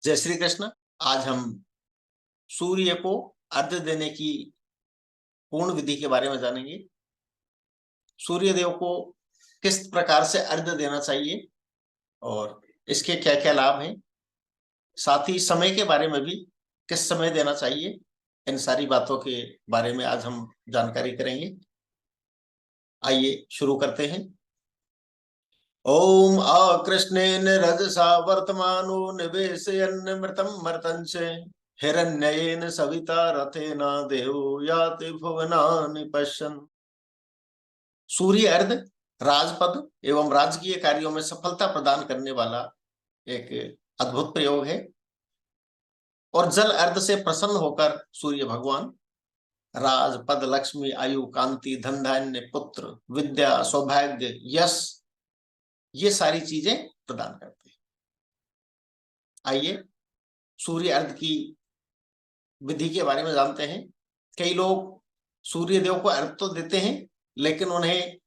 जय श्री कृष्ण। आज हम सूर्य को अर्घ्य देने की पूर्ण विधि के बारे में जानेंगे। सूर्य देव को किस प्रकार से अर्घ्य देना चाहिए और इसके क्या क्या लाभ हैं, साथ ही समय के बारे में भी, किस समय देना चाहिए, इन सारी बातों के बारे में आज हम जानकारी करेंगे। आइए शुरू करते हैं। ओम अकृष्णेन रजसा वर्तमानो निवेशयन् मृतं मर्तञ्च हिरण्येन सविता रथेन देवो याति भुवनानि पश्यन्। सूर्य अर्घ्य राजपद एवं राजकीय कार्यों में सफलता प्रदान करने वाला एक अद्भुत प्रयोग है और जल अर्घ्य से प्रसन्न होकर सूर्य भगवान राज, पद, लक्ष्मी, आयु, कांति, धन धान्य, पुत्र, विद्या, सौभाग्य, यश, ये सारी चीजें प्रदान करते हैं। आइए सूर्य अर्घ्य की विधि के बारे में जानते हैं। कई लोग सूर्य देव को अर्घ्य तो देते हैं लेकिन उन्हें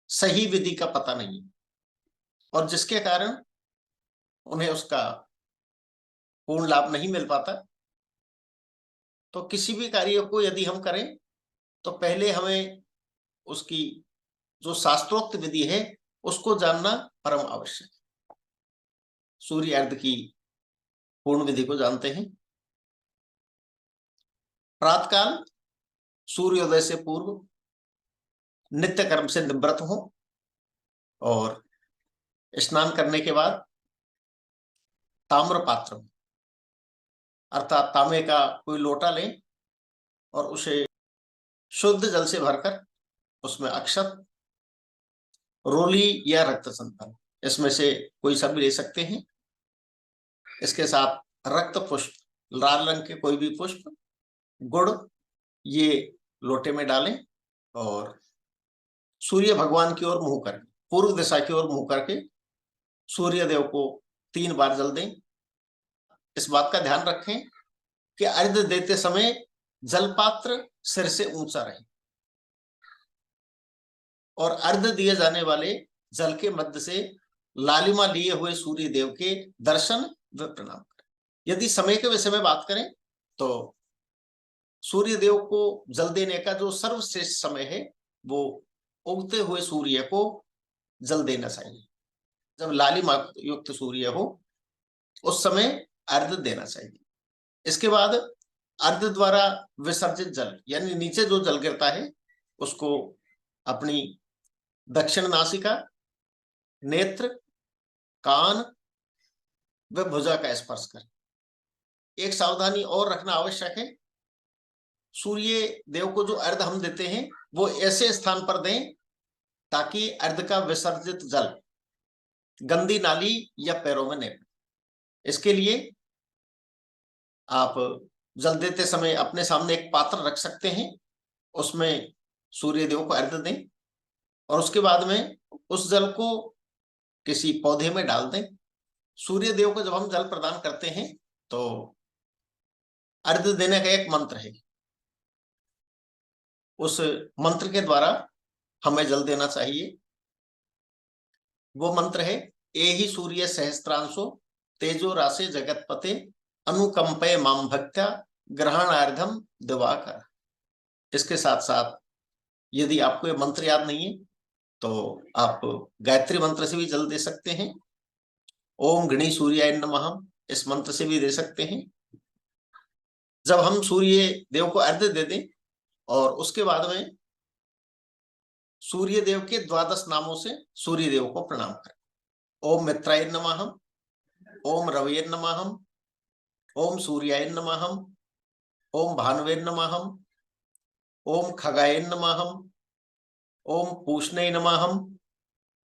सही विधि का पता नहीं और जिसके कारण उन्हें उसका पूर्ण लाभ नहीं मिल पाता। तो किसी भी कार्य को यदि हम करें तो पहले हमें उसकी जो शास्त्रोक्त विधि है उसको जानना परम आवश्यक है। सूर्य अर्घ्य की पूर्ण विधि को जानते हैं। प्रातःकाल सूर्योदय से पूर्व नित्य कर्म से निवृत्त हो और स्नान करने के बाद ताम्र पात्र में अर्थात तांबे का कोई लोटा लें और उसे शुद्ध जल से भरकर उसमें अक्षत, रोली या रक्त संतल, इसमें से कोई सा भी ले सकते हैं। इसके साथ रक्त पुष्प, लाल रंग के कोई भी पुष्प, गुड़, ये लोटे में डालें और सूर्य भगवान की ओर मुंह करके, पूर्व दिशा की ओर मुंह करके सूर्य देव को 3 बार जल दें। इस बात का ध्यान रखें कि अर्घ्य देते समय जलपात्र सिर से ऊंचा रहे और अर्घ्य दिए जाने वाले जल के मध्य से लालिमा लिए हुए सूर्य देव के दर्शन व प्रणाम करें। यदि समय के विषय में बात करें तो सूर्य देव को जल देने का जो सर्वश्रेष्ठ समय है वो उगते हुए सूर्य को जल देना चाहिए। जब लालिमा युक्त सूर्य हो उस समय अर्घ्य देना चाहिए। इसके बाद अर्घ्य द्वारा विसर्जित जल यानी नीचे जो जल गिरता है उसको अपनी दक्षिण नासिका, नेत्र, कान व भुजा का स्पर्श करें। एक सावधानी और रखना आवश्यक है, सूर्य देव को जो अर्घ्य हम देते हैं वो ऐसे स्थान पर दें ताकि अर्घ्य का विसर्जित जल गंदी नाली या पैरों में न पड़े। इसके लिए आप जल देते समय अपने सामने एक पात्र रख सकते हैं, उसमें सूर्य देव को अर्घ्य दें और उसके बाद में उस जल को किसी पौधे में डाल दें। सूर्य देव को जब हम जल प्रदान करते हैं तो अर्घ्य देने का एक मंत्र है, उस मंत्र के द्वारा हमें जल देना चाहिए। वो मंत्र है, एहि सूर्य सहस्त्रांशो तेजो राशे जगतपते अनुकंपे माम भक्त्या ग्रहणार्घम दिवाकर। इसके साथ साथ यदि आपको ये मंत्र याद नहीं है तो आप गायत्री मंत्र से भी जल दे सकते हैं। ओम गणी सूर्याय नमः, इस मंत्र से भी दे सकते हैं। जब हम सूर्य देव को अर्घ्य दे दें और उसके बाद में सूर्य देव के 12 नामों से सूर्य देव को प्रणाम करें। ओम मित्राय नमः, ओम रवये नमः, ओम सूर्याय नमः, ओम भानुवे नमः, ओम खगाय नमः, ओम पूष्णे नमः,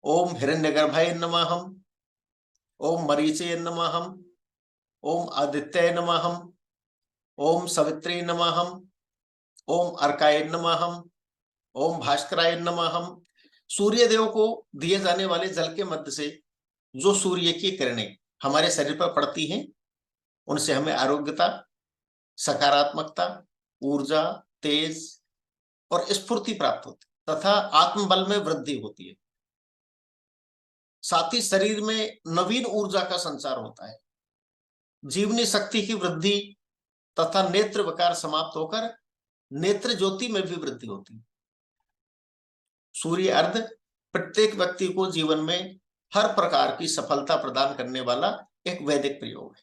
ओम हिरण्यगर्भाय नमः, ओम मरीचे नमः, ओम आदित्याय नमः, ओम सवित्रे नमः, ओम अर्काय नमः, ओम भास्कराय नमः। सूर्य देव को दिए जाने वाले जल के मध्य से जो सूर्य की किरणें हमारे शरीर पर पड़ती हैं उनसे हमें आरोग्यता, सकारात्मकता, ऊर्जा, तेज और स्फूर्ति प्राप्त होती तथा आत्मबल में वृद्धि होती है। साथ ही शरीर में नवीन ऊर्जा का संचार होता है। जीवनी शक्ति की वृद्धि तथा नेत्र विकार समाप्त होकर नेत्र ज्योति में भी वृद्धि होती है। सूर्य अर्ध प्रत्येक व्यक्ति को जीवन में हर प्रकार की सफलता प्रदान करने वाला एक वैदिक प्रयोग है।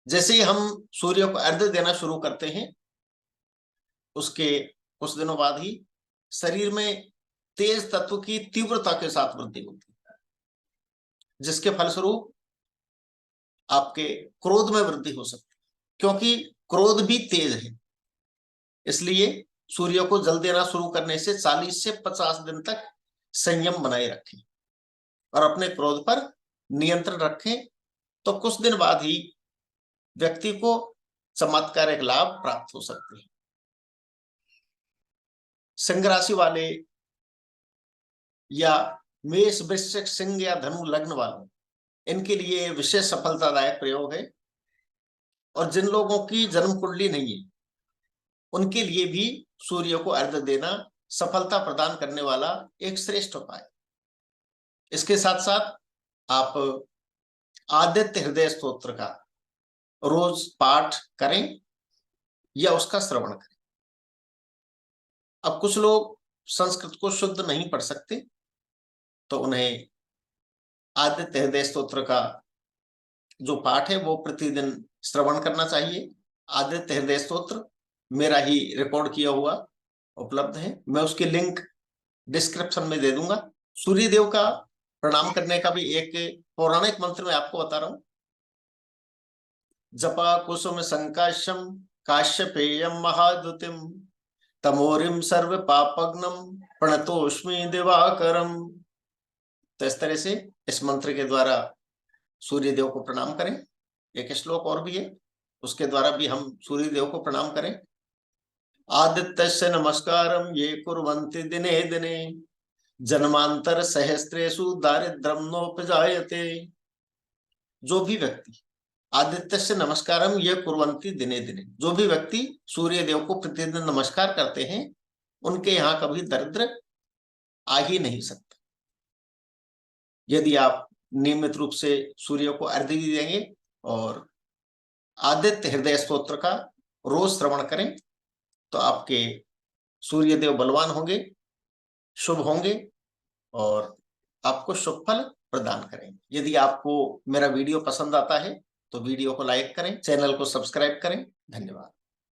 जैसे ही हम सूर्य को अर्घ्य देना शुरू करते हैं, उसके कुछ दिनों बाद ही शरीर में तेज तत्व की तीव्रता के साथ वृद्धि होती है, जिसके फलस्वरूप आपके क्रोध में वृद्धि हो सकती है, क्योंकि क्रोध भी तेज है। इसलिए सूर्य को जल देना शुरू करने से 40 से 50 दिन तक संयम बनाए रखें और अपने क्रोध पर नियंत्रण रखें, तो कुछ दिन बाद ही व्यक्ति को चमत्कारिक लाभ प्राप्त हो सकते हैं। सिंह राशि वाले या मेष, वृश्चिक, सिंह या धनु लग्न वालों, इनके लिए विशेष सफलतादायक प्रयोग है। और जिन लोगों की जन्म कुंडली नहीं है, उनके लिए भी सूर्य को अर्घ्य देना सफलता प्रदान करने वाला एक श्रेष्ठ उपाय है। इसके साथ साथ आप आदित्य हृदय स्तोत्र का रोज पाठ करें या उसका श्रवण करें। अब कुछ लोग संस्कृत को शुद्ध नहीं पढ़ सकते, तो उन्हें आदित्य हृदय स्तोत्र का जो पाठ है वो प्रतिदिन श्रवण करना चाहिए। आदित्य हृदय स्तोत्र मेरा ही रिकॉर्ड किया हुआ उपलब्ध है, मैं उसकी लिंक डिस्क्रिप्शन में दे दूंगा। सूर्य देव का प्रणाम करने का भी एक पौराणिक मंत्र मैं आपको बता रहा हूं। जपा कुसुम संकाशम काश्यपेयम महाद्युतिम तमोरिम सर्व पापग्नम प्रणतोष्मि दिवाकरम। तो इस तरह से इस मंत्र के द्वारा सूर्य देव को प्रणाम करें। एक श्लोक और भी है, उसके द्वारा भी हम सूर्य देव को प्रणाम करें। आदित्यस्य नमस्कारम ये कुर्वन्ति दिने दिने जन्मांतर सहस्त्रेषु दारिद्र्यं नोपजायते। जो भी व्यक्ति आदित्यस्य नमस्कारम ये कुर्वन्ति दिने दिने, जो भी व्यक्ति सूर्य देव को प्रतिदिन नमस्कार करते हैं, उनके यहाँ कभी दरिद्र आ ही नहीं सकता। यदि आप नियमित रूप से सूर्य को अर्घ्य देंगे और आदित्य हृदय स्तोत्र का रोज श्रवण करें, तो आपके सूर्य देव बलवान होंगे, शुभ होंगे और आपको शुभ फल प्रदान करेंगे। यदि आपको मेरा वीडियो पसंद आता है तो वीडियो को लाइक करें, चैनल को सब्सक्राइब करें। धन्यवाद।